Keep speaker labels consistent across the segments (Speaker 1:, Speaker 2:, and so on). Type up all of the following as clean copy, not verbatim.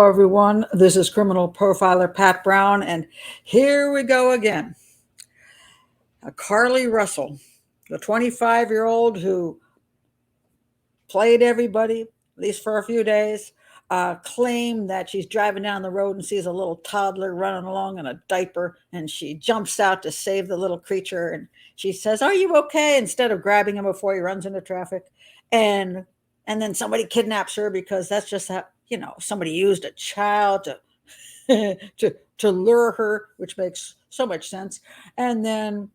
Speaker 1: everyone. This is criminal profiler Pat Brown, and here we go again. Carlee Russell, the 25-year-old who played everybody, at least for a few days, claimed that she's driving down the road and sees a little toddler running along in a diaper, and she jumps out to save the little creature, and she says, "Are you okay?" instead of grabbing him before he runs into traffic. And and then somebody kidnaps her because that's just how, somebody used a child to lure her, which makes so much sense. And then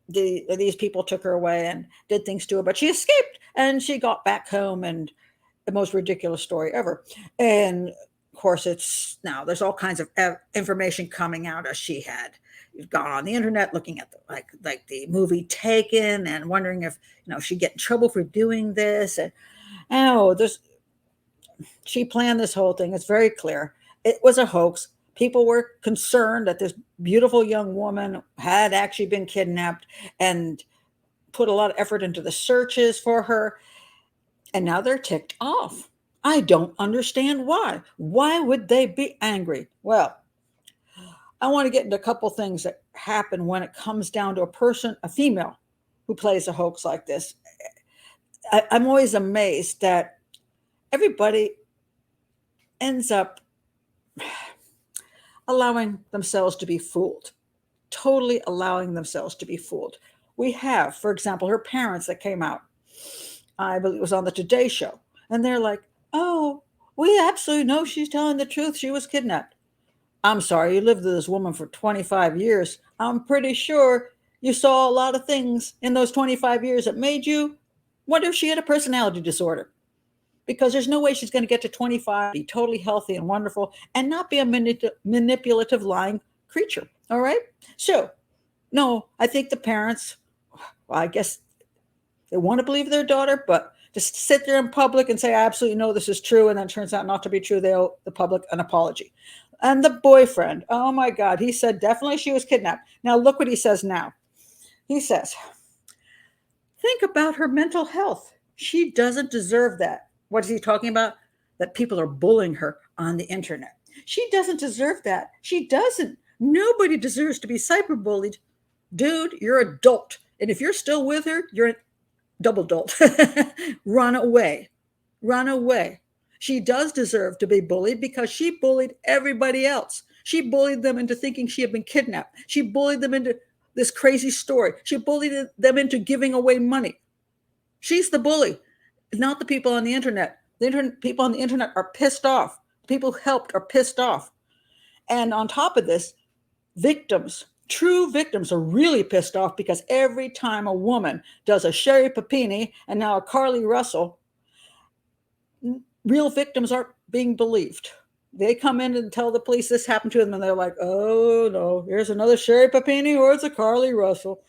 Speaker 1: these people took her away and did things to her, but she escaped and she got back home, and the most ridiculous story ever. And of course, it's now there's all kinds of information coming out as she had gone on the internet looking at like the movie Taken and wondering if she'd get in trouble for doing this. And oh, there's she planned this whole thing. It's very clear. It was a hoax. People were concerned that this beautiful young woman had actually been kidnapped and put a lot of effort into the searches for her. And now they're ticked off. I don't understand why. Why would they be angry? Well, I want to get into a couple things that happen when it comes down to a female who plays a hoax like this. I'm always amazed that everybody ends up allowing themselves to be fooled, totally allowing themselves to be fooled. We have, for example, her parents that came out, I believe it was on the Today Show, and they're like, "Oh, we absolutely know she's telling the truth. She was kidnapped." I'm sorry, you lived with this woman for 25 years. I'm pretty sure you saw a lot of things in those 25 years that made you wonder if she had a personality disorder. Because there's no way she's going to get to 25, be totally healthy and wonderful, and not be a manipulative, lying creature. All right? So, no, I think the parents, well, I guess they want to believe their daughter, but just sit there in public and say, "I absolutely know this is true," and then it turns out not to be true, they owe the public an apology. And the boyfriend, oh my God, he said definitely she was kidnapped. Now, look what he says now. He says, "Think about her mental health. She doesn't deserve that." What is he talking about? That people are bullying her on the internet. She doesn't deserve that. She doesn't. Nobody deserves to be cyberbullied. Dude, you're an adult. And if you're still with her, you're a double adult. Run away. Run away. She does deserve to be bullied because she bullied everybody else. She bullied them into thinking she had been kidnapped. She bullied them into this crazy story. She bullied them into giving away money. She's the bully, not the people on the internet. People on the internet are pissed off. People who helped are pissed off. And on top of this, victims, true victims, are really pissed off because every time a woman does a Sherri Papini and now a Carlee Russell, real victims aren't being believed. They come in and tell the police this happened to them, and they're like, "Oh no, here's another Sherri Papini or it's a Carlee Russell."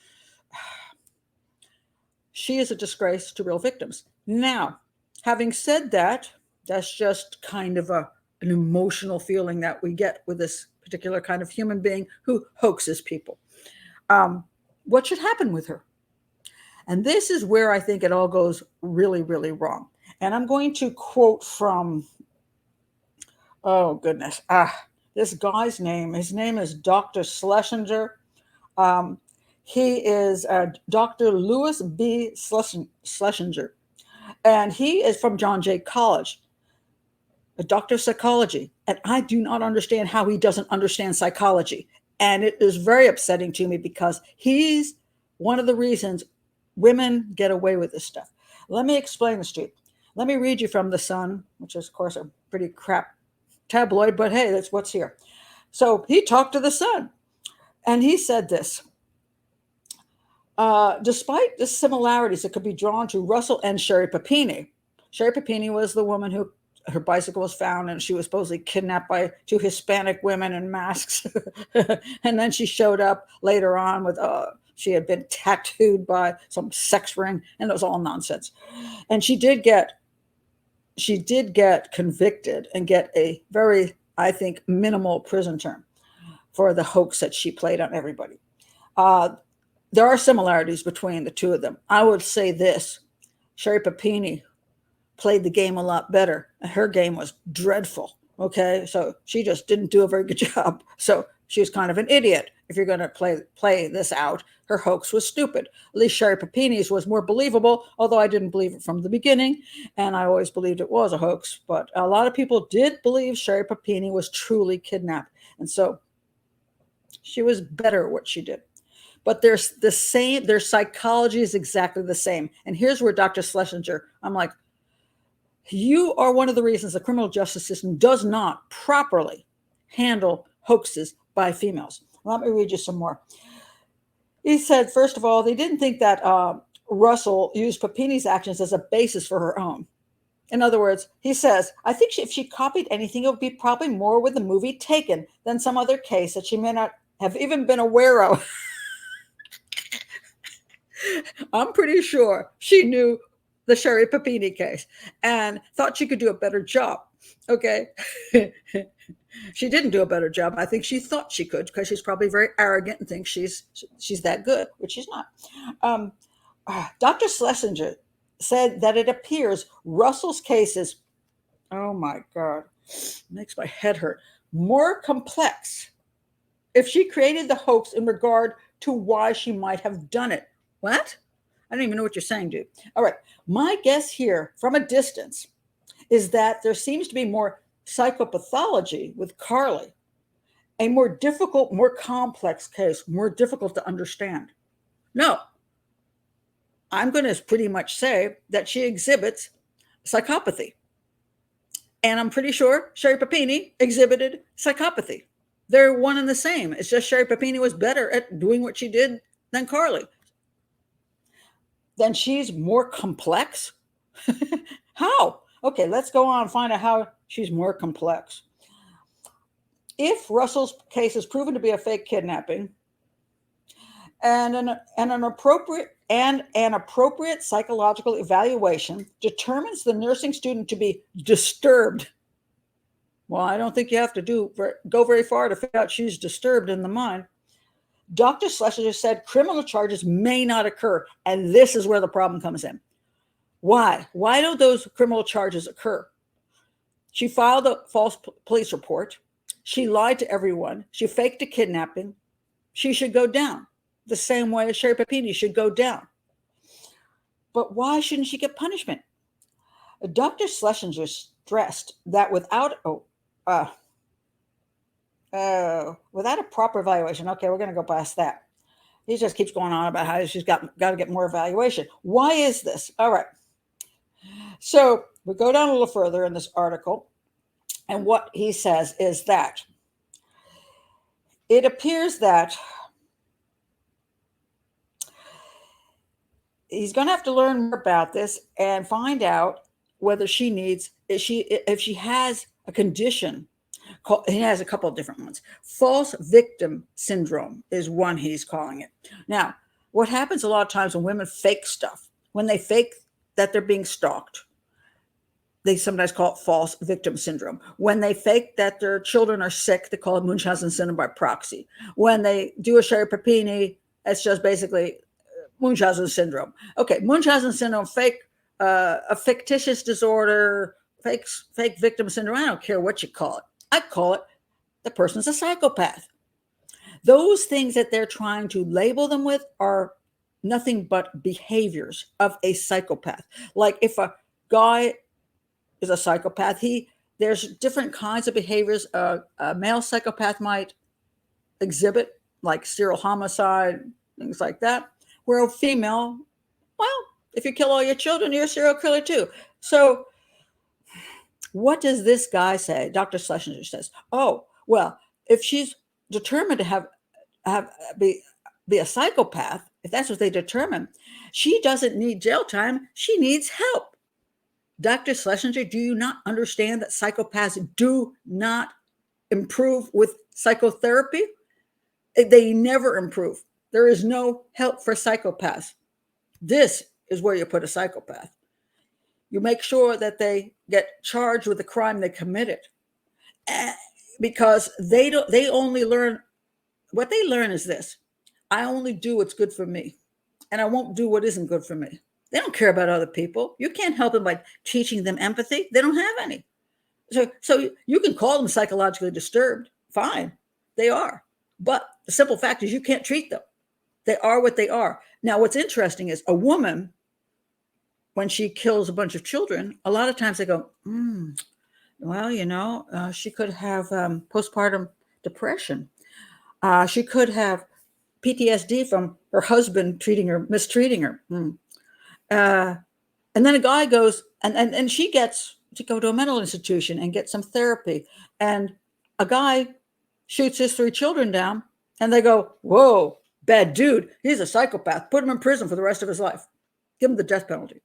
Speaker 1: She is a disgrace to real victims. Now, having said that, that's just kind of an emotional feeling that we get with this particular kind of human being who hoaxes people. What should happen with her? And this is where I think it all goes really, really wrong. And I'm going to quote from, oh goodness, this guy's name. His name is Dr. Schlesinger. He is Dr. Louis B. Schlesinger. And he is from John Jay College, a doctor of psychology. And I do not understand how he doesn't understand psychology. And it is very upsetting to me because he's one of the reasons women get away with this stuff. Let me explain this to you. Let me read you from The Sun, which is, of course, a pretty crap tabloid, but hey, that's what's here. So he talked to The Sun, and he said this. Despite the similarities that could be drawn to Russell and Sherri Papini. Sherri Papini was the woman who her bicycle was found, and she was supposedly kidnapped by two Hispanic women in masks. And then she showed up later on with, she had been tattooed by some sex ring, and it was all nonsense. And she did get convicted and get a very, I think, minimal prison term for the hoax that she played on everybody. There are similarities between the two of them. I would say this: Sherri Papini played the game a lot better. Her game was dreadful, Okay, so she just didn't do a very good job. So she was kind of an idiot. If you're going to play this out, her hoax was stupid. At least Sherri Papini's was more believable, although I didn't believe it from the beginning, and I always believed it was a hoax. But a lot of people did believe Sherri Papini was truly kidnapped, and so she was better at what she did. But there's the same. Their psychology is exactly the same. And here's where Dr. Schlesinger, I'm like, you are one of the reasons the criminal justice system does not properly handle hoaxes by females. Let me read you some more. He said, first of all, they didn't think that Russell used Papini's actions as a basis for her own. In other words, he says, I think if she copied anything, it would be probably more with the movie Taken than some other case that she may not have even been aware of. I'm pretty sure she knew the Sherri Papini case and thought she could do a better job. Okay. She didn't do a better job. I think she thought she could because she's probably very arrogant and thinks she's that good, which she's not. Dr. Schlesinger said that it appears Russell's case is, oh my God, makes my head hurt, more complex if she created the hoax in regard to why she might have done it. What? I don't even know what you're saying, dude. All right. My guess here from a distance is that there seems to be more psychopathology with Carlee, a more difficult, more complex case, more difficult to understand. No, I'm going to pretty much say that she exhibits psychopathy. And I'm pretty sure Sherri Papini exhibited psychopathy. They're one and the same. It's just Sherri Papini was better at doing what she did than Carlee. Then she's more complex? How? Okay, let's go on and find out how she's more complex. If Russell's case is proven to be a fake kidnapping and an appropriate psychological evaluation determines the nursing student to be disturbed, well, I don't think you have to go very far to figure out she's disturbed in the mind. Dr. Schlesinger said criminal charges may not occur, and this is where the problem comes in. Why? Why don't those criminal charges occur? She filed a false police report. She lied to everyone. She faked a kidnapping. She should go down the same way as Sherri Papini should go down. But why shouldn't she get punishment? Dr. Schlesinger stressed that without a proper evaluation, okay, we're going to go past that. He just keeps going on about how she's got to get more evaluation. Why is this? All right. So we go down a little further in this article, and what he says is that it appears that he's going to have to learn more about this and find out whether if she has a condition. He has a couple of different ones. False victim syndrome is one he's calling it. Now, what happens a lot of times when women fake stuff, when they fake that they're being stalked, they sometimes call it false victim syndrome. When they fake that their children are sick, they call it Munchausen syndrome by proxy. When they do a Sherri Papini, it's just basically Munchausen syndrome. Okay, Munchausen syndrome, a fictitious disorder, fake victim syndrome. I don't care what you call it. I call it the person's a psychopath. Those things that they're trying to label them with are nothing but behaviors of a psychopath. Like if a guy is a psychopath, there's different kinds of behaviors a male psychopath might exhibit, like serial homicide, things like that, where a female, well, if you kill all your children, you're a serial killer too. So what does this guy say? Dr. Schlesinger says, oh, well, if she's determined to be a psychopath, if that's what they determine, she doesn't need jail time. She needs help. Dr. Schlesinger, do you not understand that psychopaths do not improve with psychotherapy? They never improve. There is no help for psychopaths. This is where you put a psychopath. You make sure that they get charged with the crime they committed, because they only learn, what they learn is this: I only do what's good for me, and I won't do what isn't good for me. They don't care about other people. You can't help them by teaching them empathy. They don't have any. So you can call them psychologically disturbed. Fine, they are. But the simple fact is you can't treat them. They are what they are. Now, what's interesting is a woman, when she kills a bunch of children, a lot of times they go, well, she could have postpartum depression. She could have PTSD from her husband mistreating her. And then a guy goes, and she gets to go to a mental institution and get some therapy. And a guy shoots his 3 children down, and they go, whoa, bad dude. He's a psychopath. Put him in prison for the rest of his life. Give him the death penalty.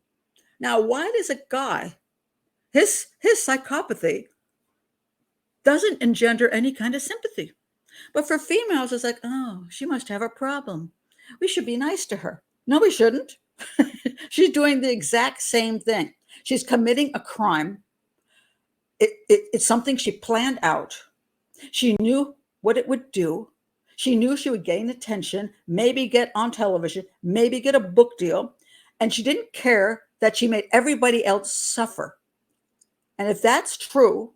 Speaker 1: Now, why does a guy, his psychopathy doesn't engender any kind of sympathy? But for females, it's like, oh, she must have a problem. We should be nice to her. No, we shouldn't. She's doing the exact same thing. She's committing a crime. It's something she planned out. She knew what it would do. She knew she would gain attention, maybe get on television, maybe get a book deal. And she didn't care that she made everybody else suffer. And if that's true,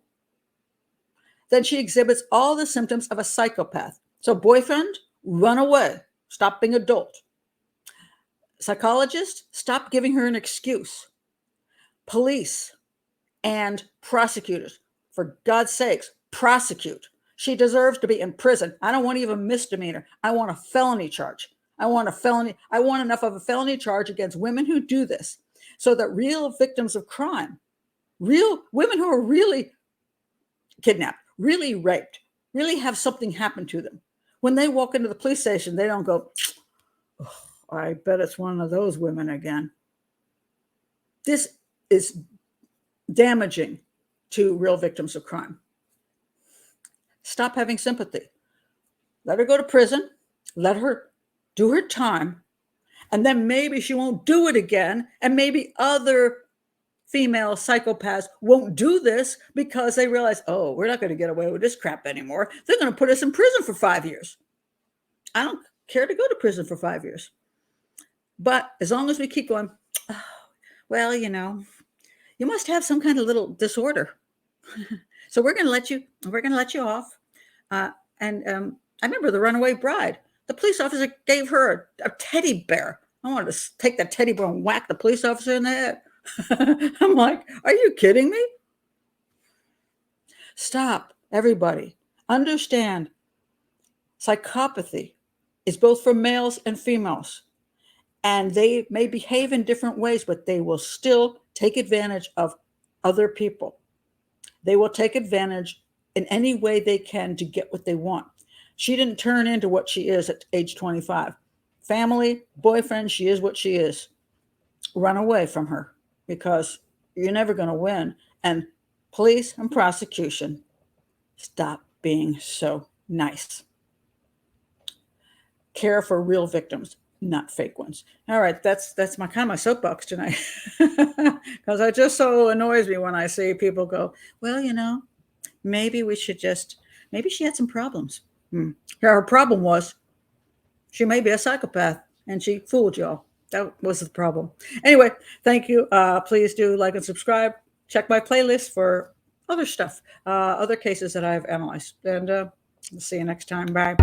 Speaker 1: then she exhibits all the symptoms of a psychopath. So boyfriend, run away. Stop being adult. Psychologist, stop giving her an excuse. Police and prosecutors, for God's sakes, prosecute. She deserves to be in prison. I don't want even a misdemeanor. I want a felony charge. I want enough of a felony charge against women who do this so that real victims of crime, real women who are really kidnapped, really raped, really have something happen to them. When they walk into the police station, they don't go, oh, I bet it's one of those women again. This is damaging to real victims of crime. Stop having sympathy. Let her go to prison. Let her do her time. And then maybe she won't do it again. And maybe other female psychopaths won't do this because they realize, oh, we're not going to get away with this crap anymore. They're going to put us in prison for 5 years. I don't care to go to prison for 5 years. But as long as we keep going, oh, well, you must have some kind of little disorder. So we're going to let you off. I remember The Runaway Bride. The police officer gave her a teddy bear. I wanted to take that teddy bear and whack the police officer in the head. I'm like, are you kidding me? Stop, everybody. Understand, psychopathy is both for males and females. And they may behave in different ways, but they will still take advantage of other people. They will take advantage in any way they can to get what they want. She didn't turn into what she is at age 25. Family, boyfriend, she is what she is. Run away from her because you're never going to win. And police and prosecution, stop being so nice. Care for real victims, not fake ones. All right, that's my kind of my soapbox tonight, because it just so annoys me when I see people go, well, maybe she had some problems. Her problem was she may be a psychopath and she fooled y'all. That was the problem. Anyway, thank you. Please do like and subscribe. Check my playlist for other stuff, other cases that I've analyzed. And we'll see you next time. Bye.